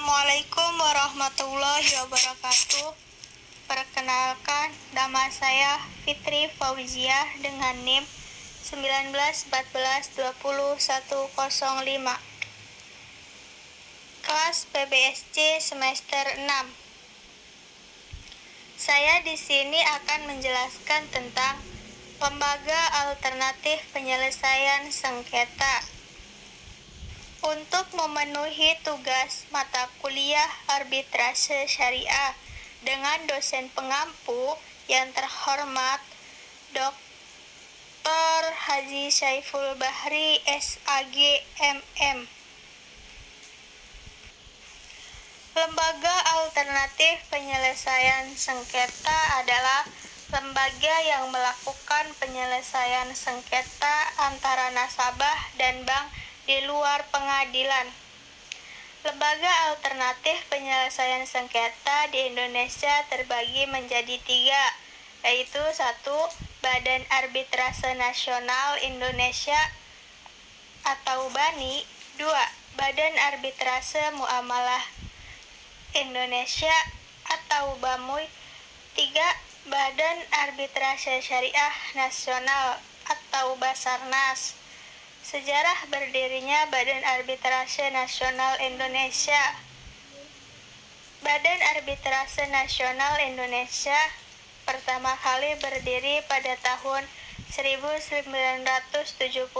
Assalamualaikum warahmatullahi wabarakatuh. Perkenalkan, nama saya Fitri Fauziah dengan NIM 1914200105. Kelas PBSC semester 6. Saya di sini akan menjelaskan tentang Lembaga Alternatif Penyelesaian Sengketa. Untuk memenuhi tugas mata kuliah arbitrase syariah dengan dosen pengampu yang terhormat Dr. Haji Syaiful Bahri SAG MM. Lembaga Alternatif Penyelesaian Sengketa adalah lembaga yang melakukan penyelesaian sengketa antara nasabah dan bank di luar pengadilan. Lembaga alternatif penyelesaian sengketa di Indonesia terbagi menjadi 3, yaitu 1. Badan Arbitrase Nasional Indonesia atau BANI. 2. Badan Arbitrase Muamalah Indonesia atau BAMUI. 3. Badan Arbitrase Syariah Nasional atau Basarnas. Sejarah berdirinya Badan Arbitrase Nasional Indonesia. Badan Arbitrase Nasional Indonesia pertama kali berdiri pada tahun 1977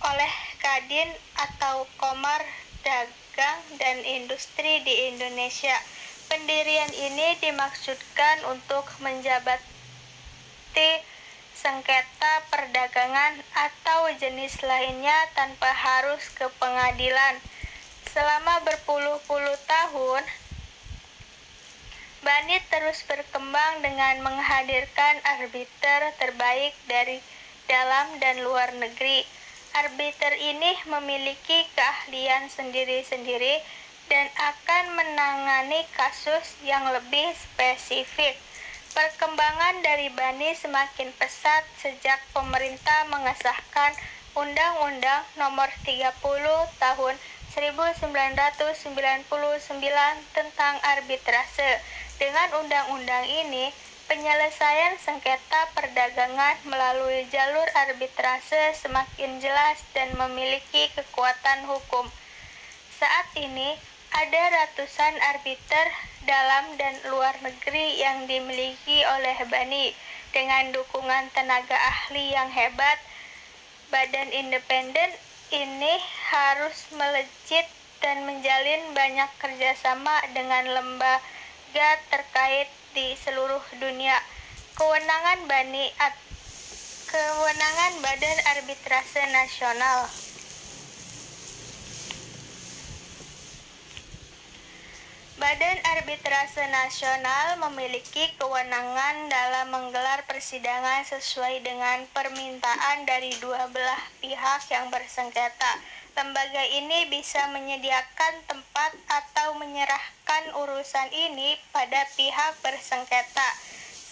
oleh Kadin atau Komar Dagang dan Industri di Indonesia. Pendirian ini dimaksudkan untuk menjabati sengketa perdagangan atau jenis lainnya tanpa harus ke pengadilan. Selama berpuluh-puluh tahun, BANI terus berkembang dengan menghadirkan arbiter terbaik dari dalam dan luar negeri. Arbiter ini memiliki keahlian sendiri-sendiri dan akan menangani kasus yang lebih spesifik. Perkembangan dari BANI semakin pesat sejak pemerintah mengesahkan Undang-Undang Nomor 30 Tahun 1999 tentang arbitrase. Dengan undang-undang ini, penyelesaian sengketa perdagangan melalui jalur arbitrase semakin jelas dan memiliki kekuatan hukum. Saat ini, ada ratusan arbiter dalam dan luar negeri yang dimiliki oleh BANI. Dengan dukungan tenaga ahli yang hebat, badan independen ini harus melejit dan menjalin banyak kerjasama dengan lembaga terkait di seluruh dunia. Kewenangan Badan Arbitrase Nasional. Badan Arbitrase Nasional memiliki kewenangan dalam menggelar persidangan sesuai dengan permintaan dari dua belah pihak yang bersengketa. Lembaga ini bisa menyediakan tempat atau menyerahkan urusan ini pada pihak bersengketa.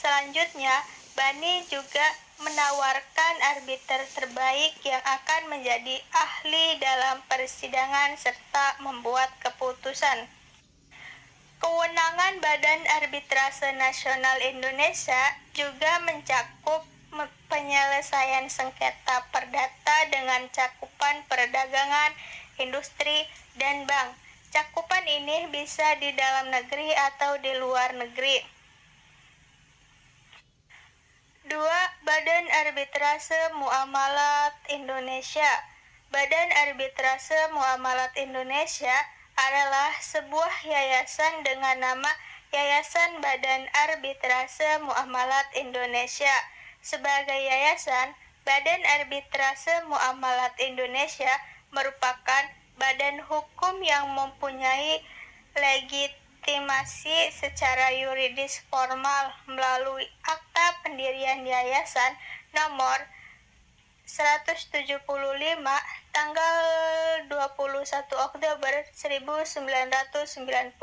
Selanjutnya, BANI juga menawarkan arbiter terbaik yang akan menjadi ahli dalam persidangan serta membuat keputusan. Kewenangan Badan Arbitrase Nasional Indonesia juga mencakup penyelesaian sengketa perdata dengan cakupan perdagangan, industri, dan bank. Cakupan ini bisa di dalam negeri atau di luar negeri. 2. Badan Arbitrase Muamalat Indonesia. Badan Arbitrase Muamalat Indonesia adalah sebuah yayasan dengan nama Yayasan Badan Arbitrase Muamalat Indonesia. Sebagai yayasan, Badan Arbitrase Muamalat Indonesia merupakan badan hukum yang mempunyai legitimasi secara yuridis formal melalui Akta Pendirian Yayasan Nomor 175 tanggal 21 Oktober 1993.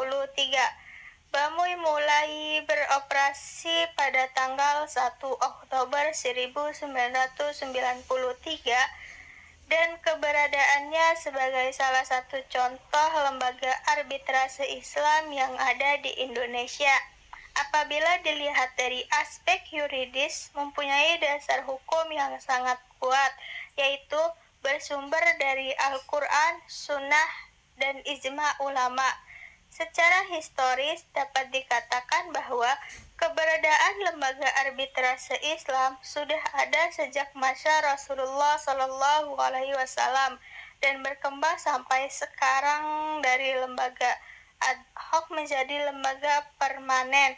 BAMUI mulai beroperasi pada tanggal 1 Oktober 1993 dan keberadaannya sebagai salah satu contoh lembaga arbitrase Islam yang ada di Indonesia. Apabila dilihat dari aspek yuridis, mempunyai dasar hukum yang sangat kuat, yaitu bersumber dari Al-Quran, Sunnah, dan ijma ulama. Secara historis dapat dikatakan bahwa keberadaan lembaga arbitrase Islam sudah ada sejak masa Rasulullah Shallallahu Alaihi Wasallam dan berkembang sampai sekarang dari lembaga ad hoc menjadi lembaga permanen.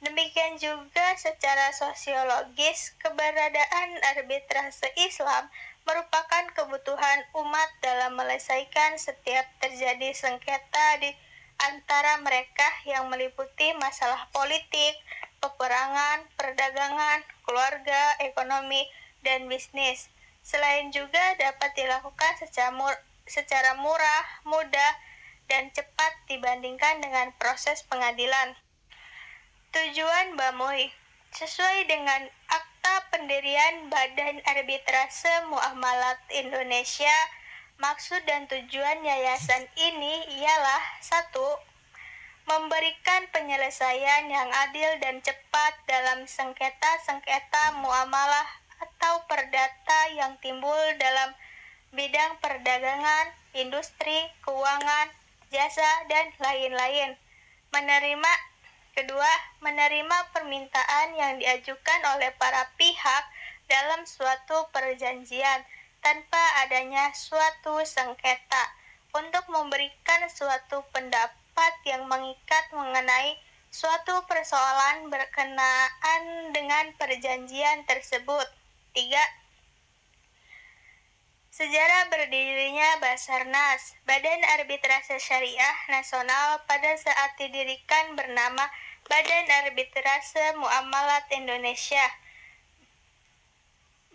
Demikian juga secara sosiologis, keberadaan arbitrase Islam merupakan kebutuhan umat dalam menyelesaikan setiap terjadi sengketa di antara mereka yang meliputi masalah politik, peperangan, perdagangan, keluarga, ekonomi, dan bisnis. Selain juga dapat dilakukan secara murah, mudah, dan cepat dibandingkan dengan proses pengadilan. Tujuan BAMUI sesuai dengan Akta Pendirian Badan Arbitrase Muamalat Indonesia. Maksud dan tujuan yayasan ini ialah 1. Memberikan penyelesaian yang adil dan cepat dalam sengketa-sengketa muamalah atau perdata yang timbul dalam bidang perdagangan, industri, keuangan, jasa, dan lain-lain. Kedua, menerima permintaan yang diajukan oleh para pihak dalam suatu perjanjian tanpa adanya suatu sengketa, untuk memberikan suatu pendapat yang mengikat mengenai suatu persoalan berkenaan dengan perjanjian tersebut. 3. Sejarah berdirinya Basarnas, Badan Arbitrase Syariah Nasional, pada saat didirikan bernama Badan Arbitrase Muamalat Indonesia.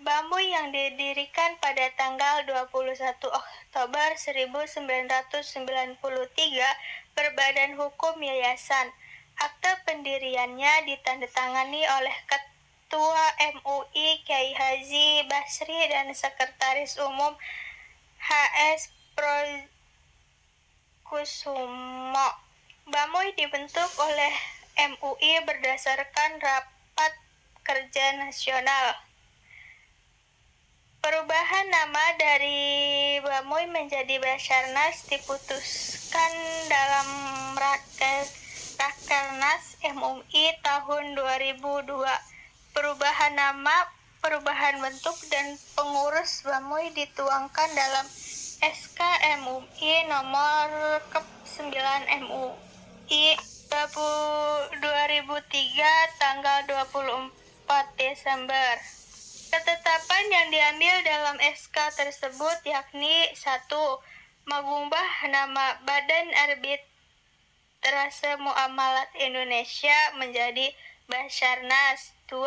BAMUI yang didirikan pada tanggal 21 Oktober 1993 berbadan hukum yayasan. Akta pendiriannya ditandatangani oleh Ketua MUI Kyai Haji Basri dan Sekretaris Umum HS Prokusumo. BAMUI dibentuk oleh MUI berdasarkan Rapat Kerja Nasional. Perubahan nama dari BAMUI menjadi Basarnas diputuskan dalam Rakernas MUI tahun 2002. Perubahan nama, perubahan bentuk, dan pengurus BAMUI dituangkan dalam SK MUI nomor Kep 9 MUI 2003 tanggal 24 Desember. Ketetapan yang diambil dalam SK tersebut yakni 1. Mengubah nama Badan Arbitrase Muamalat Indonesia menjadi Basarnas. 2.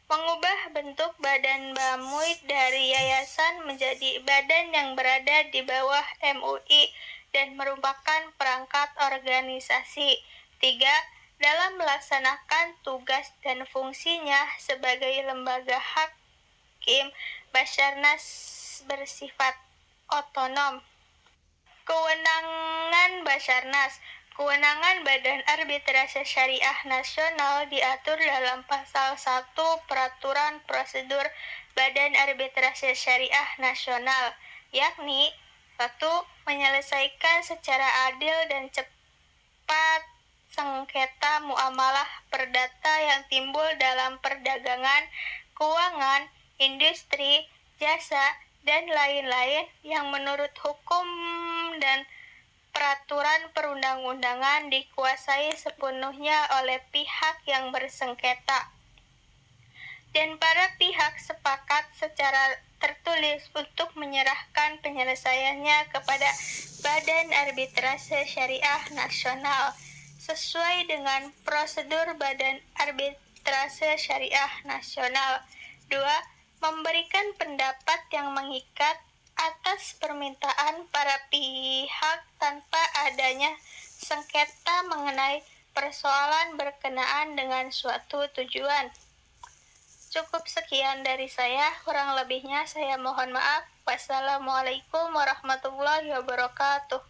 Mengubah bentuk Badan BAMUI dari yayasan menjadi badan yang berada di bawah MUI dan merupakan perangkat organisasi. 3. Dalam melaksanakan tugas dan fungsinya sebagai lembaga hakim, Basarnas bersifat otonom. Kewenangan Basarnas. Kewenangan Badan Arbitrase Syariah Nasional diatur dalam Pasal 1 Peraturan Prosedur Badan Arbitrase Syariah Nasional, yakni 1. Menyelesaikan secara adil dan cepat sengketa muamalah perdata yang timbul dalam perdagangan, keuangan, industri, jasa, dan lain-lain yang menurut hukum dan peraturan perundang-undangan dikuasai sepenuhnya oleh pihak yang bersengketa, dan para pihak sepakat secara tertulis untuk menyerahkan penyelesaiannya kepada Badan Arbitrase Syariah Nasional sesuai dengan prosedur Badan Arbitrase Syariah Nasional. 2. Memberikan pendapat yang mengikat atas permintaan para pihak tanpa adanya sengketa mengenai persoalan berkenaan dengan suatu tujuan. Cukup sekian dari saya, kurang lebihnya saya mohon maaf. Wassalamualaikum warahmatullahi wabarakatuh.